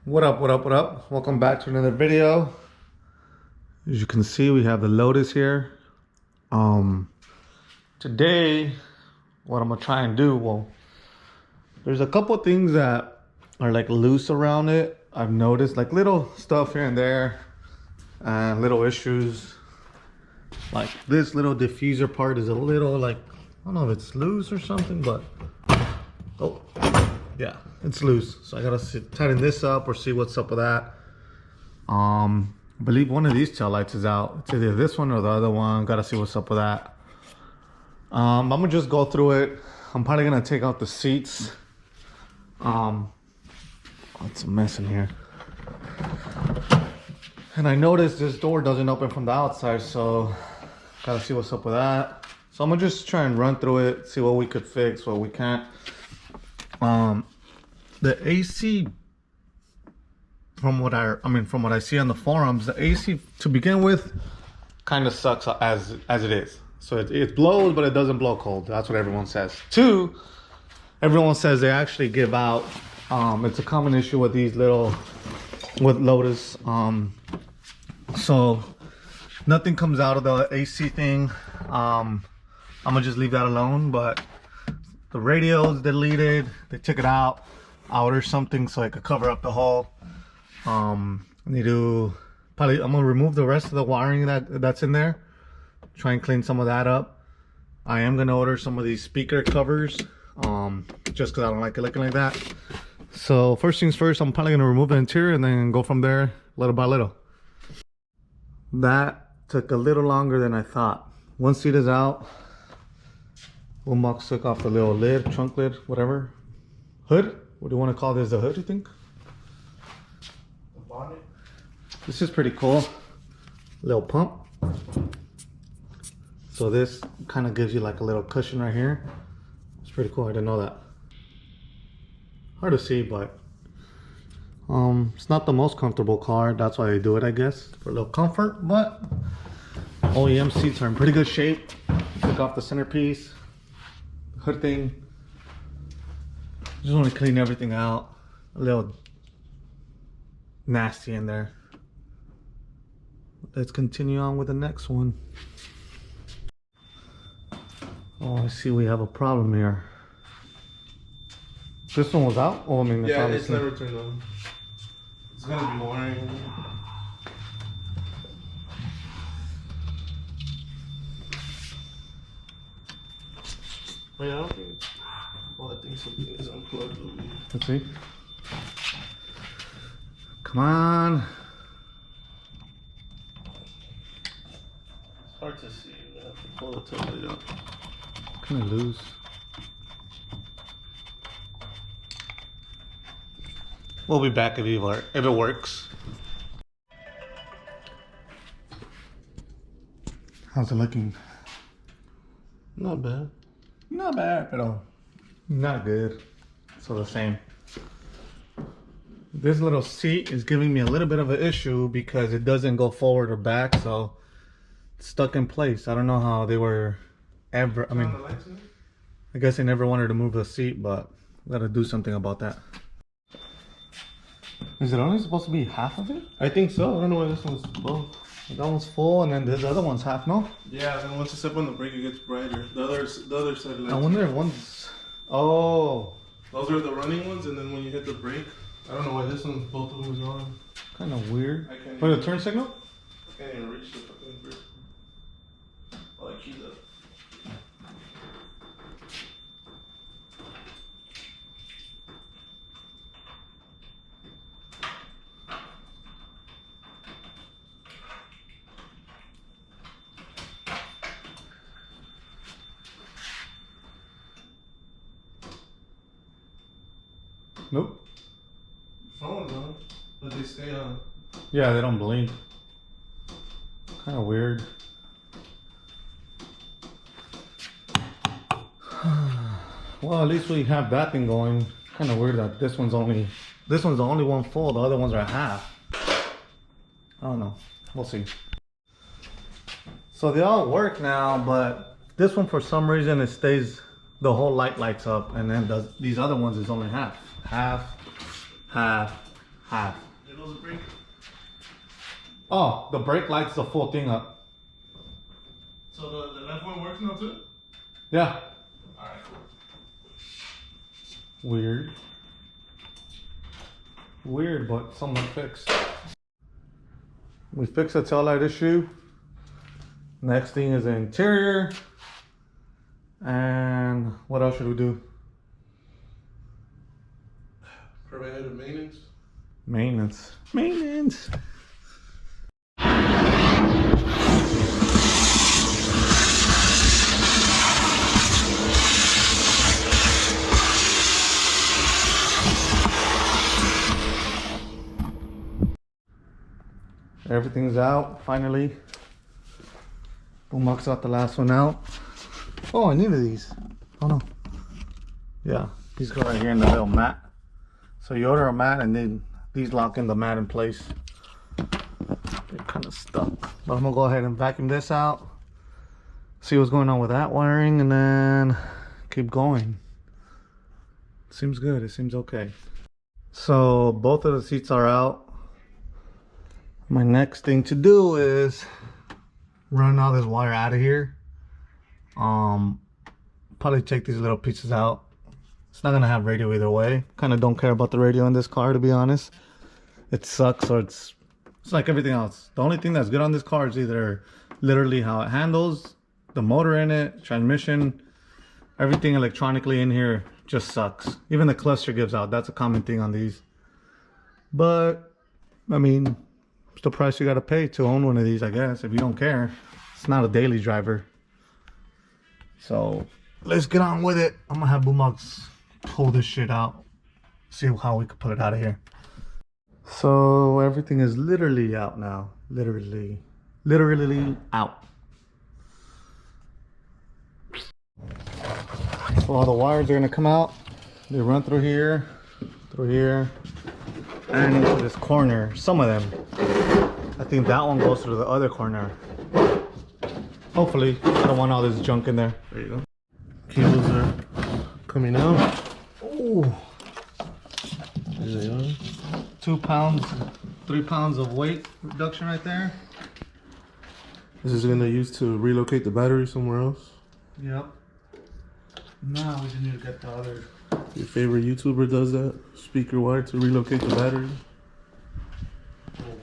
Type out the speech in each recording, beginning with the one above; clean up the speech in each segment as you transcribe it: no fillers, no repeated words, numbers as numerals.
What up, what up, what up? Welcome back to another video. As you can see, we have the Lotus here. Today, what I'm gonna try and do, well, there's a couple things that are like loose around it. I've noticed like little stuff here and there and little issues. Like this little diffuser part is a little like, I don't know if it's loose or something, but oh, yeah, it's loose. So I gotta tighten this up or see what's up with that. I believe one of these tail lights is out. It's either this one or the other one. Gotta see what's up with that. I'm gonna just go through it. I'm probably gonna take out the seats. It's a mess in here. And I noticed this door doesn't open from the outside, so gotta see what's up with that. So I'm gonna just try and run through it, see what we could fix, what we can't. The AC, from what I see on the forums, the AC to begin with kind of sucks as it is. So it blows, but it doesn't blow cold. That's what everyone says. Two, everyone says they actually give out. It's a common issue with these with Lotus. So nothing comes out of the AC thing. I'm gonna just leave that alone. But the radio's deleted. They took it out. I'll order something so I could cover up the hole. I need to I'm gonna remove the rest of the wiring that's in there. Try and clean some of that up. I am gonna order some of these speaker covers, just because I don't like it looking like that. So first things first, I'm probably gonna remove the interior and then go from there little by little. That took a little longer than I thought. One seat is out. Wilmox took off the little lid, trunk lid, whatever. Hood? What do you want to call this? The hood, you think? The bonnet? This is pretty cool. Little pump. So this kind of gives you like a little cushion right here. It's pretty cool. I didn't know that. Hard to see, but it's not the most comfortable car. That's why they do it, I guess, for a little comfort. But OEM seats are in pretty good shape. Took off the centerpiece, hood thing. Just want to clean everything out. A little nasty in there. Let's continue on with the next one. Oh, I see we have a problem here. This one was out? Oh, I mean, yeah, it's never turned on. It's gonna be wiring. Wait, I don't think. Well, I think something is unplugged. Let's see. Come on. It's hard to see. I have to pull the tail out. Kind of loose. We'll be back if it works. How's it looking? Not bad. Not bad at all. Not good. So the same. This little seat is giving me a little bit of an issue because it doesn't go forward or back, so it's stuck in place. I don't know how they were ever. I mean, I guess they never wanted to move the seat, but we gotta do something about that. Is it only supposed to be half of it? I think so. I don't know why this one's low. That one's full, and then this other one's half, no? Yeah, and once you step on the brake, it gets brighter. The other side lights. I wonder if one's. Oh. Those are the running ones, and then when you hit the brake, I don't know why this one, both of them is on. Kind of weird. I can't. Wait, the turn signal? I can't even reach the fucking brake. Oh, I keys up. Nope. Phone's on, but they stay on. Yeah, they don't blink. Kind of weird. Well, at least we have that thing going. Kind of weird that this one's the only one full. The other ones are half. I don't know. We'll see. So they all work now, but this one for some reason it stays the whole light lights up, and then these other ones is only half, half. It was a brake. Oh, the brake lights the full thing up. So the left one works now too? Yeah. Alright, cool. Weird. Weird, but somewhat fixed. We fixed the tail light issue. Next thing is the interior. And what else should we do? Preventative maintenance. Maintenance. Maintenance. Everything's out finally. Boombox got the last one out. Oh, I needed these. Oh no. Yeah, these go right here in the little mat. So you order a mat and then these lock in the mat in place. They're kind of stuck. But I'm gonna go ahead and vacuum this out. See what's going on with that wiring and then keep going. Seems good, it seems okay. So both of the seats are out. My next thing to do is run all this wire out of here. Probably take these little pieces out. It's not gonna have radio either way. Kind of don't care about the radio in this car, to be honest. It sucks, or it's like everything else. The only thing that's good on this car is either literally how it handles, the motor in it, transmission, everything electronically in here just sucks. Even the cluster gives out. That's a common thing on these. But I mean, it's the price you gotta pay to own one of these, I guess. If you don't care, it's not a daily driver. So let's get on with it. I'm gonna have Boombox pull this shit out, see how we could pull it out of here. So everything is literally out now. Literally out. So all the wires are gonna come out. They run through here, and into this corner. Some of them. I think that one goes through the other corner. Hopefully, I don't want all this junk in there. There you go. Cables are coming out. Ooh, There they are. 2 pounds, 3 pounds of weight reduction right there. This is gonna use to relocate the battery somewhere else. Yep. Now we just need to get the other. Your favorite YouTuber does that? Speaker wire to relocate the battery.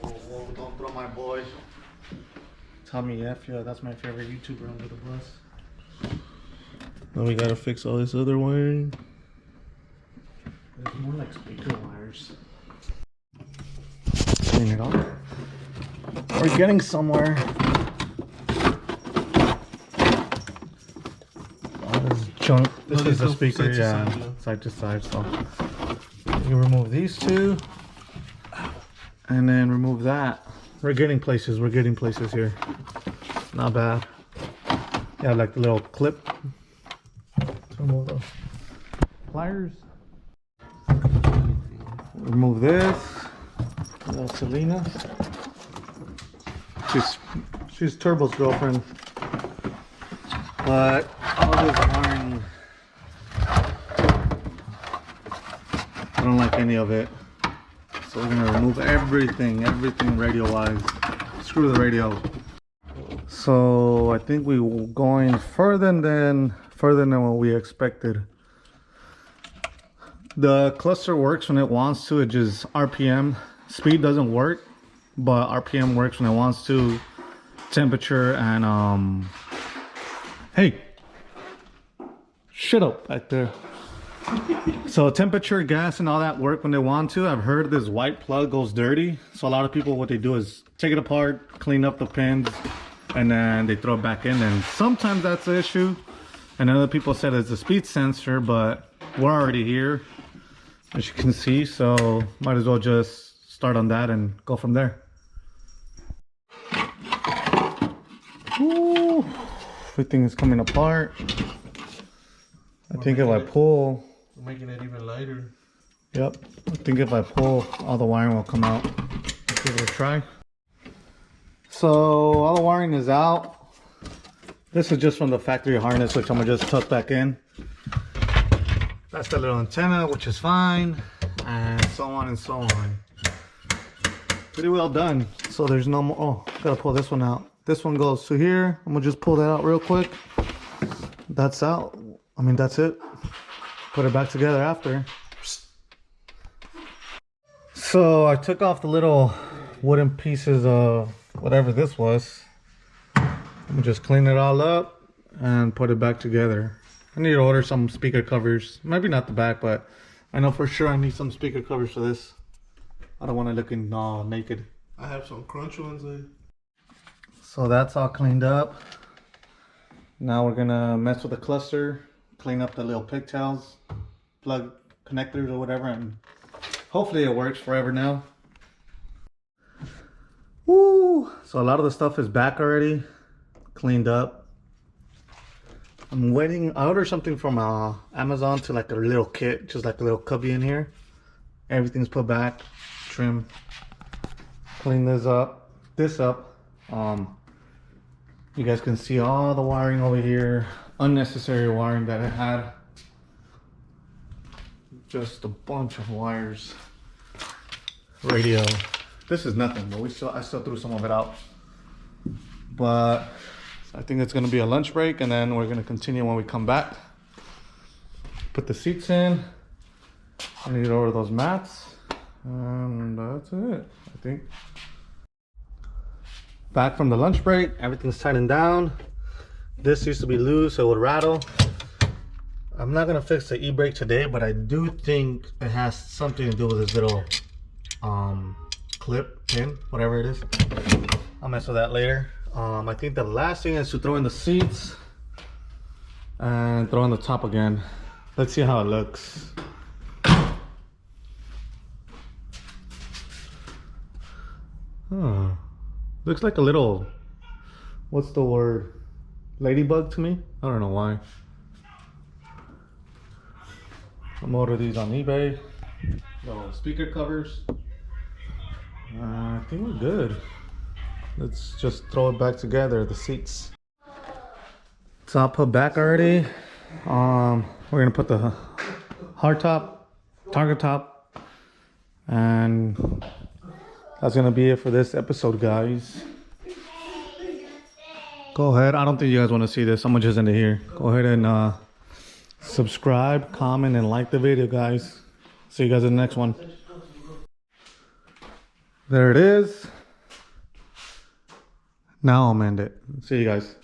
Whoa, don't throw my boy. Tommy F, yeah, that's my favorite YouTuber under the bus. Now we gotta fix all this other wiring. It's more like speaker wires. Clean it up. We're getting somewhere. All this junk. This is the speaker, side to yeah, side, yeah. side to side. So you remove these two, and then remove that. We're getting places. We're getting places here. Not bad. Yeah, like the little clip. To remove those pliers. Remove this. Little Selena. She's Turbo's girlfriend. But all this wiring, I don't like any of it. So we're gonna remove everything radio wise. Screw the radio. So I think we were going further than what we expected. The cluster works when it wants to. It just RPM. Speed doesn't work, but RPM works when it wants to. Temperature and hey, shut up back there. So temperature, gas, and all that work when they want to. I've heard this white plug goes dirty. So a lot of people, what they do is take it apart, clean up the pins, and then they throw it back in. And sometimes that's the issue. And other people said it's a speed sensor, but we're already here, as you can see. So might as well just start on that and go from there. Ooh, everything is coming apart. I think if I pull, We're making it even lighter. yep, I think if I pull, all the wiring will come out. Let's give it a try. So all the wiring is out. This is just from the factory harness, which I'm gonna just tuck back in. That's the little antenna, which is fine, and so on and so on. pretty well done. So there's no more. Oh, gotta pull this one out. This one goes to here. I'm gonna just pull that out real quick. That's out. I mean, that's it. Put it back together after. So I took off the little wooden pieces of whatever this was. I'm gonna just clean it all up and put it back together. I need to order some speaker covers. Maybe not the back, but I know for sure I need some speaker covers for this. I don't want it looking naked. I have some crunch ones there. So that's all cleaned up. Now we're gonna mess with the cluster, clean up the little pigtails, plug connectors or whatever, and hopefully it works forever now. Woo! So a lot of the stuff is back already, cleaned up. I'm waiting. I ordered something from Amazon to like a little kit, just like a little cubby in here. Everything's put back, trim, clean this up. You guys can see all the wiring over here, unnecessary wiring that it had. Just a bunch of wires. Radio. This is nothing, but I still threw some of it out. But I think it's gonna be a lunch break, and then we're gonna continue when we come back. Put the seats in. I need to order those mats, and that's it, I think. Back from the lunch break, everything's tightened down. This used to be loose, so it would rattle. I'm not gonna fix the e-brake today, but I do think it has something to do with this little clip, pin, whatever it is. I'll mess with that later. I think the last thing is to throw in the seats and throw in the top again. Let's see how it looks. Huh. Looks like a little, what's the word? Ladybug to me? I don't know why. I'm order these on eBay. Little speaker covers. I think we're good. Let's just throw it back together, the seats. It's all put back already. We're gonna put the hard top, target top, and that's gonna be it for this episode, guys. Go ahead. I don't think you guys want to see this. I'm gonna just end it here. Go ahead and subscribe, comment, and like the video, guys. See you guys in the next one. There it is. Now I'll end it. See you guys.